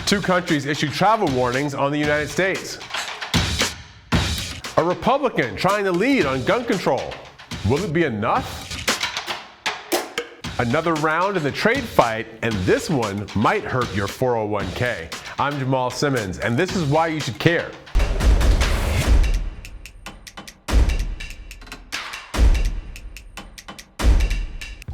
Two countries issue travel warnings on the United States. A Republican trying to lead on gun control. Will it be enough? Another round in the trade fight, and this one might hurt your 401k. I'm Jamal Simmons, and this is why you should care.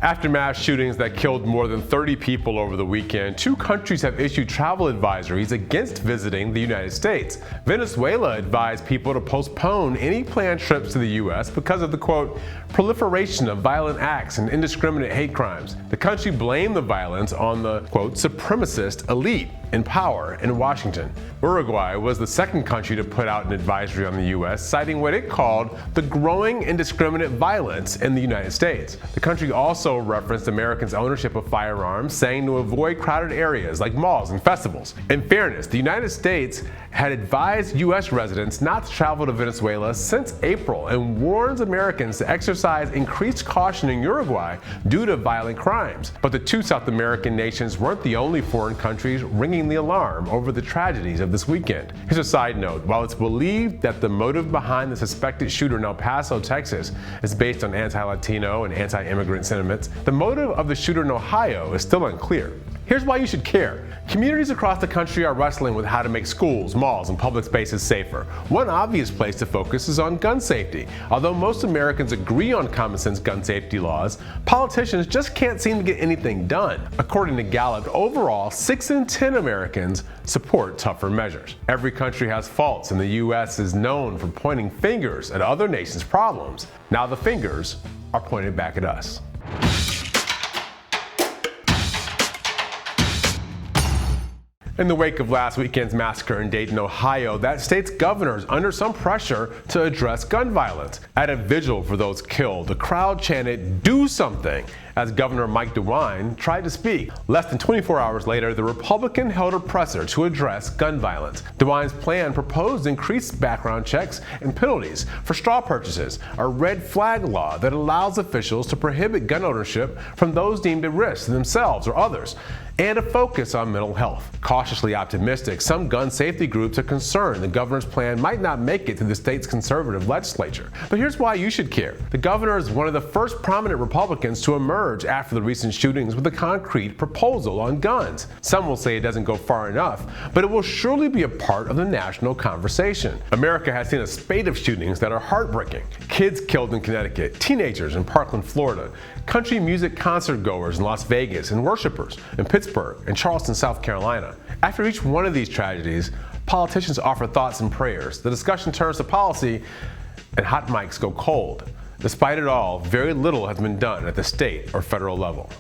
After mass shootings that killed more than 30 people over the weekend, two countries have issued travel advisories against visiting the United States. Venezuela advised people to postpone any planned trips to the U.S. because of the, quote, proliferation of violent acts and indiscriminate hate crimes. The country blamed the violence on the, quote, supremacist elite in power in Washington. Uruguay was the second country to put out an advisory on the U.S., citing what it called the growing indiscriminate violence in the United States. The country also referenced Americans' ownership of firearms, saying to avoid crowded areas like malls and festivals. In fairness, the United States had advised U.S. residents not to travel to Venezuela since April and warns Americans to exercise increased caution in Uruguay due to violent crimes. But the two South American nations weren't the only foreign countries ringing the alarm over the tragedies of this weekend. Here's a side note. While it's believed that the motive behind the suspected shooter in El Paso, Texas is based on anti-Latino and anti-immigrant sentiments, the motive of the shooter in Ohio is still unclear. Here's why you should care. Communities across the country are wrestling with how to make schools, malls, and public spaces safer. One obvious place to focus is on gun safety. Although most Americans agree on common sense gun safety laws, politicians just can't seem to get anything done. According to Gallup, overall, 6 in 10 Americans support tougher measures. Every country has faults, and the U.S. is known for pointing fingers at other nations' problems. Now the fingers are pointed back at us. In the wake of last weekend's massacre in Dayton, Ohio, that state's governor is under some pressure to address gun violence. At a vigil for those killed, the crowd chanted, "Do something," as Governor Michael DeWine tried to speak. Less than 24 hours later, the Republican held a presser to address gun violence. DeWine's plan proposed increased background checks and penalties for straw purchases, a red flag law that allows officials to prohibit gun ownership from those deemed at risk to themselves or others, and a focus on mental health. Cautiously optimistic, some gun safety groups are concerned the governor's plan might not make it to the state's conservative legislature. But here's why you should care. The governor is one of the first prominent Republicans to emerge after the recent shootings with a concrete proposal on guns. Some will say it doesn't go far enough, but it will surely be a part of the national conversation. America has seen a spate of shootings that are heartbreaking. Kids killed in Connecticut, teenagers in Parkland, Florida, country music concert goers in Las Vegas, and worshipers in Pittsburgh and Charleston, South Carolina. After each one of these tragedies, politicians offer thoughts and prayers. The discussion turns to policy, and hot mics go cold. Despite it all, very little has been done at the state or federal level.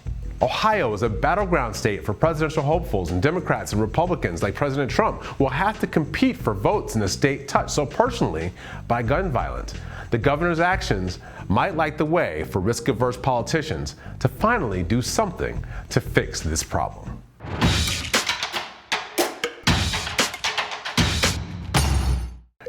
Ohio is a battleground state for presidential hopefuls, and Democrats and Republicans like President Trump will have to compete for votes in a state touched so personally by gun violence. The governor's actions might light the way for risk-averse politicians to finally do something to fix this problem.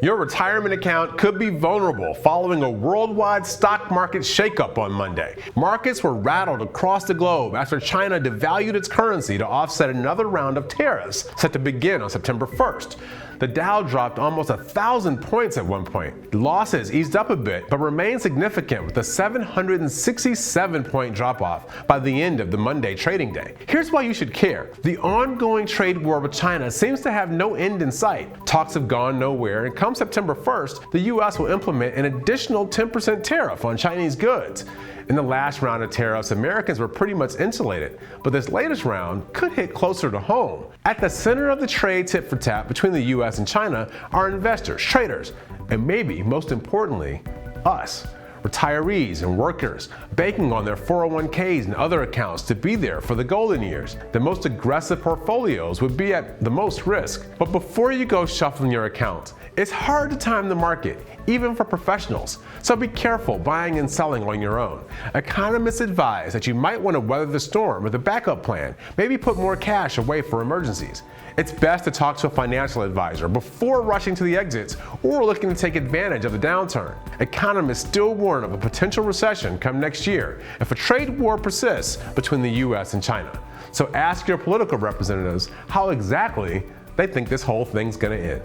Your retirement account could be vulnerable following a worldwide stock market shakeup on Monday. Markets were rattled across the globe after China devalued its currency to offset another round of tariffs set to begin on September 1st. The Dow dropped almost 1,000 points at one point. Losses eased up a bit, but remained significant with a 767-point drop-off by the end of the Monday trading day. Here's why you should care. The ongoing trade war with China seems to have no end in sight. Talks have gone nowhere, and come September 1st, the U.S. will implement an additional 10% tariff on Chinese goods. In the last round of tariffs, Americans were pretty much insulated, but this latest round could hit closer to home. At the center of the trade tit for tat between the U.S. and China are investors, traders, and maybe most importantly, us. Retirees and workers banking on their 401ks and other accounts to be there for the golden years. The most aggressive portfolios would be at the most risk. But before you go shuffling your accounts, it's hard to time the market, even for professionals. So be careful buying and selling on your own. Economists advise that you might want to weather the storm with a backup plan, maybe put more cash away for emergencies. It's best to talk to a financial advisor before rushing to the exits or looking to take advantage of the downturn. Economists still warn warn of a potential recession come next year if a trade war persists between the U.S. and China. So ask your political representatives how exactly they think this whole thing's going to end.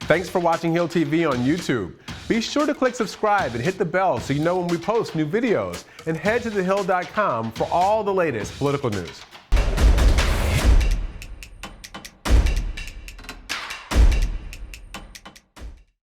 Thanks for watching Hill TV on YouTube. Be sure to click subscribe and hit the bell so you know when we post new videos, and head to thehill.com for all the latest political news.